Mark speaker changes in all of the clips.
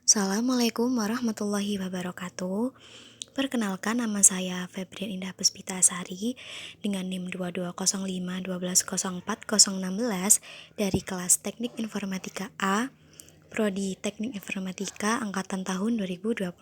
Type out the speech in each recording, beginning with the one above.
Speaker 1: Assalamualaikum warahmatullahi wabarakatuh. Perkenalkan, nama saya Febrian Indah Puspitasari dengan NIM 2205 120404016 dari kelas Teknik Informatika A, Prodi Teknik Informatika angkatan tahun 2022.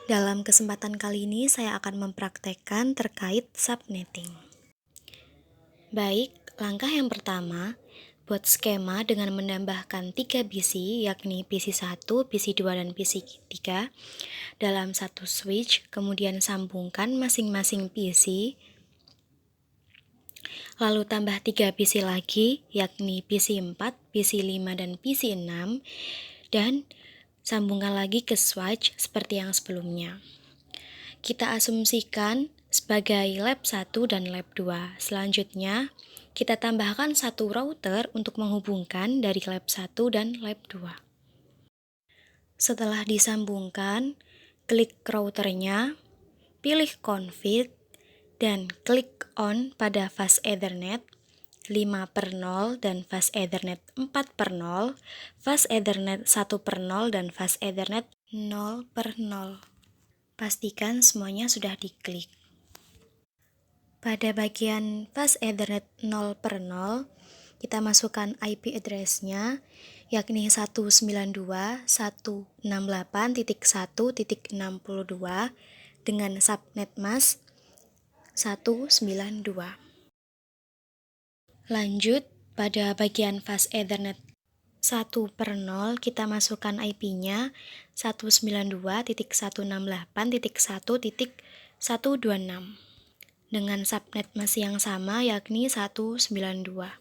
Speaker 1: Dalam kesempatan kali ini saya akan mempraktekkan terkait subnetting. Baik, langkah yang pertama, buat skema dengan menambahkan 3 PC, yakni PC 1, PC 2, dan PC 3 dalam satu switch, kemudian sambungkan masing-masing PC, lalu tambah 3 PC lagi, yakni PC 4, PC 5, dan PC 6, dan sambungkan lagi ke switch seperti yang sebelumnya. Kita asumsikan sebagai lab 1 dan lab 2. Selanjutnya, kita tambahkan satu router untuk menghubungkan dari lab 1 dan lab 2. Setelah disambungkan, klik routernya, pilih config, dan klik on pada fast Ethernet 5/0 dan fast Ethernet 4/0, fast Ethernet 1/0, dan fast Ethernet 0/0. Pastikan semuanya sudah diklik. Pada bagian fast Ethernet 0/0, kita masukkan IP address-nya, yakni 192.168.1.62 dengan subnet mask 192. Lanjut, pada bagian fast Ethernet 1/0, kita masukkan IP-nya 192.168.1.126 dengan subnet mask yang sama, yakni 192.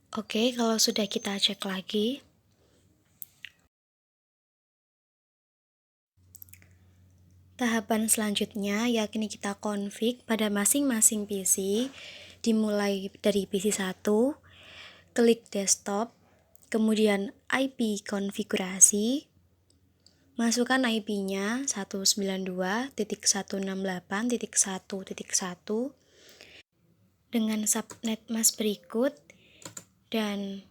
Speaker 1: Oke, kalau sudah kita cek lagi. Tahapan selanjutnya yakni kita config pada masing-masing PC, dimulai dari PC 1, klik desktop, kemudian IP konfigurasi, masukkan IP-nya 192.168.1.1 dengan subnet mask berikut, dan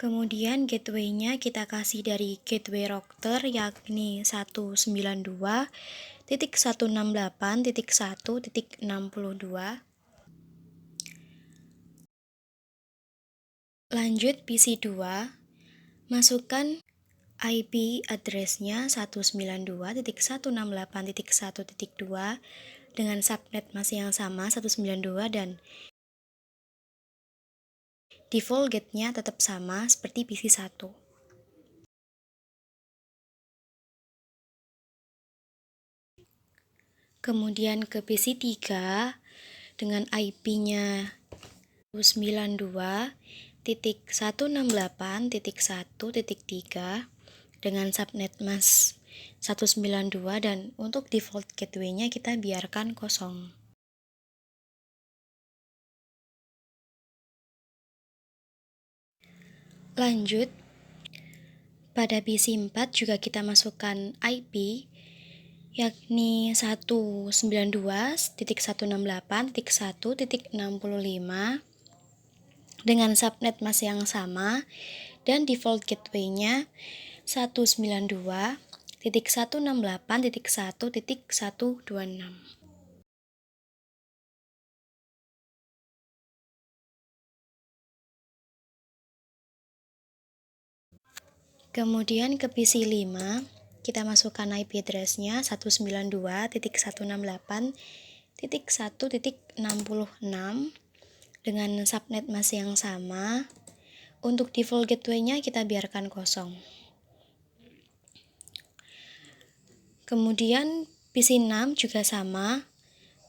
Speaker 1: kemudian gateway-nya kita kasih dari gateway router, yakni 192.168.1.62. Lanjut PC 2, masukkan IP address-nya 192.168.1.2 dengan subnet masih yang sama 192, dan default gate-nya tetap sama seperti PC 1. Kemudian ke PC 3 dengan IP-nya 192.168.1.3 dengan subnet mask 192, dan untuk default gateway-nya kita biarkan kosong. Lanjut, pada PC 4 juga kita masukkan IP, yakni 192.168.1.65 dengan subnet mask yang sama, dan default gateway-nya 192.168.1.126. Kemudian ke PC 5, kita masukkan IP address-nya 192.168.1.66 dengan subnet mask yang sama. Untuk default gateway-nya kita biarkan kosong. Kemudian PC 6 juga sama,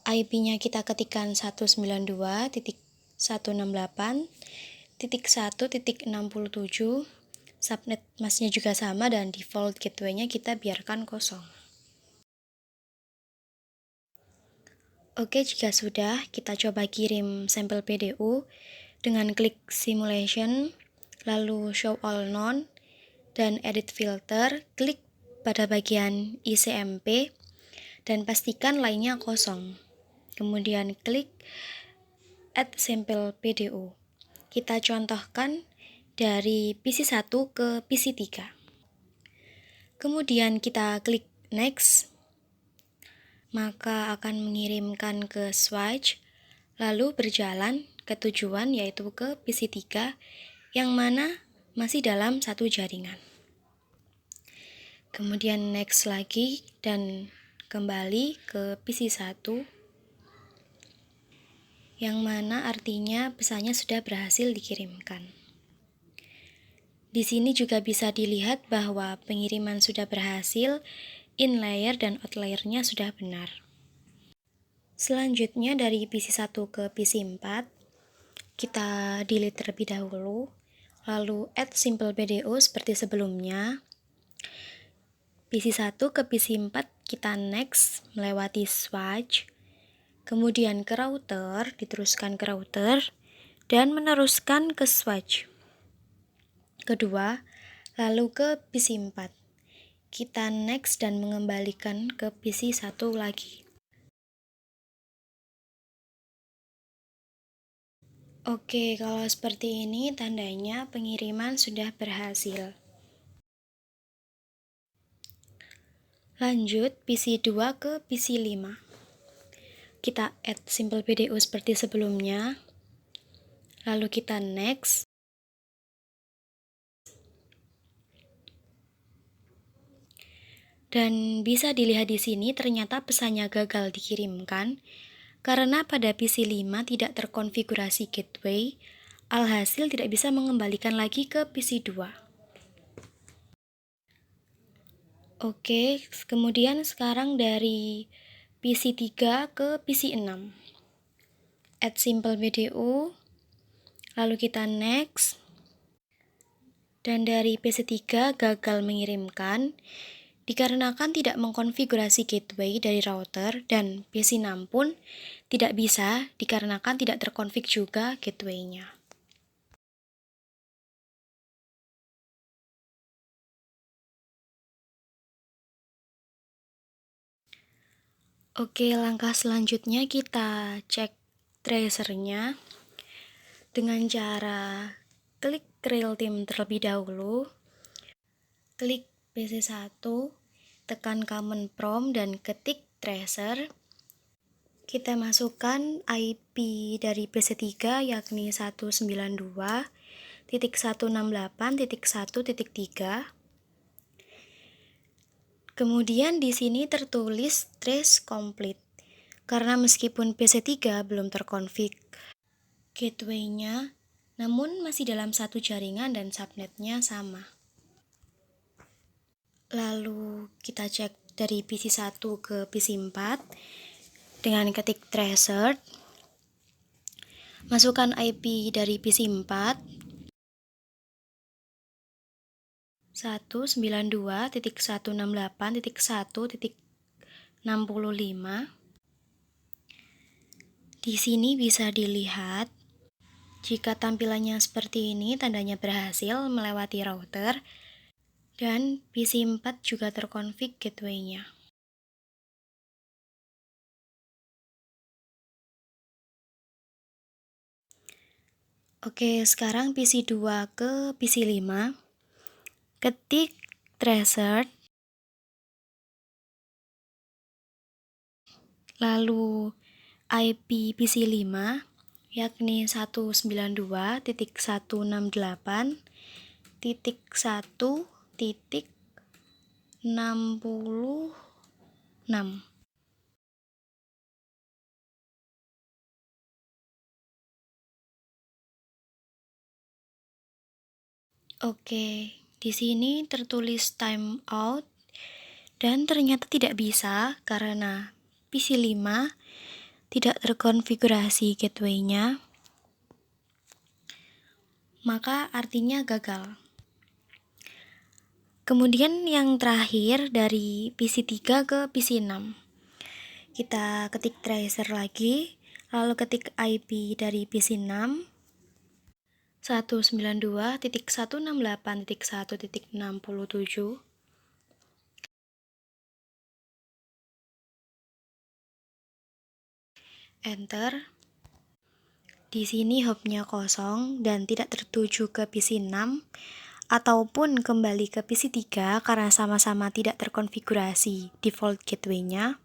Speaker 1: IP-nya kita ketikkan 192.168.1.67, subnet mask-nya juga sama, dan default gateway-nya kita biarkan kosong. Oke, jika sudah, kita coba kirim sampel PDU dengan klik simulation, lalu show all none, dan edit filter, klik pada bagian ICMP, dan pastikan lainnya kosong. Kemudian klik add sampel PDU. Kita contohkan dari PC1 ke PC3. Kemudian kita klik next, maka akan mengirimkan ke switch, lalu berjalan ke tujuan yaitu ke PC3 yang mana masih dalam satu jaringan. Kemudian next lagi dan kembali ke PC1 yang mana artinya pesannya sudah berhasil dikirimkan. Di sini juga bisa dilihat bahwa pengiriman sudah berhasil, in layer dan out layernya sudah benar. Selanjutnya dari PC1 ke PC4, kita delete terlebih dahulu, lalu add simple BDO seperti sebelumnya. PC1 ke PC4 kita next melewati switch, kemudian ke router, diteruskan ke router, dan meneruskan ke switch kedua, lalu ke PC4. Kita next dan mengembalikan ke PC1 lagi. Oke, kalau seperti ini tandanya pengiriman sudah berhasil. Lanjut PC2 ke PC5. Kita add simple BDO seperti sebelumnya. Lalu kita next. Dan bisa dilihat di sini ternyata pesannya gagal dikirimkan karena pada PC5 tidak terkonfigurasi gateway, alhasil tidak bisa mengembalikan lagi ke PC2. Oke, kemudian sekarang dari PC3 ke PC6. Add simple BDO, lalu kita next. Dan dari PC3 gagal mengirimkan dikarenakan tidak mengkonfigurasi gateway dari router, dan PC6 pun tidak bisa dikarenakan tidak terkonfig juga gateway-nya. Oke, langkah selanjutnya kita cek tracernya dengan cara klik Realtim terlebih dahulu, klik PC1, tekan command prompt dan ketik tracer. Kita masukkan IP dari PC3 yakni 192.168.1.3. Kemudian di sini tertulis trace complete. Karena meskipun PC3 belum terkonfig gateway-nya, namun masih dalam satu jaringan dan subnetnya sama. Lalu kita cek dari PC1 ke PC4 dengan ketik tracer, masukkan IP dari PC4 192.168.1.65. Di sini bisa dilihat jika tampilannya seperti ini tandanya berhasil melewati router dan PC4 juga terkonfig gateway-nya. Oke, sekarang PC2 ke PC5. Ketik tracer, lalu IP PC5 yakni 192.168.1.66. Oke, di sini tertulis time out dan ternyata tidak bisa karena PC5 tidak terkonfigurasi gateway-nya, maka artinya gagal. Kemudian yang terakhir dari PC3 ke PC6. Kita ketik tracer lagi, lalu ketik IP dari PC6 192.168.1.67. Enter. Di sini hubnya kosong dan tidak tertuju ke PC 6 ataupun kembali ke PC 3 karena sama-sama tidak terkonfigurasi default gateway-nya.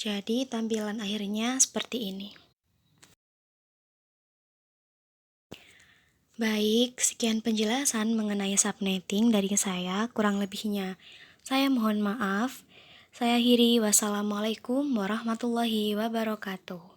Speaker 1: Jadi tampilan akhirnya seperti ini. Baik, sekian penjelasan mengenai subnetting dari saya, kurang lebihnya saya mohon maaf. Saya akhiri, wassalamualaikum warahmatullahi wabarakatuh.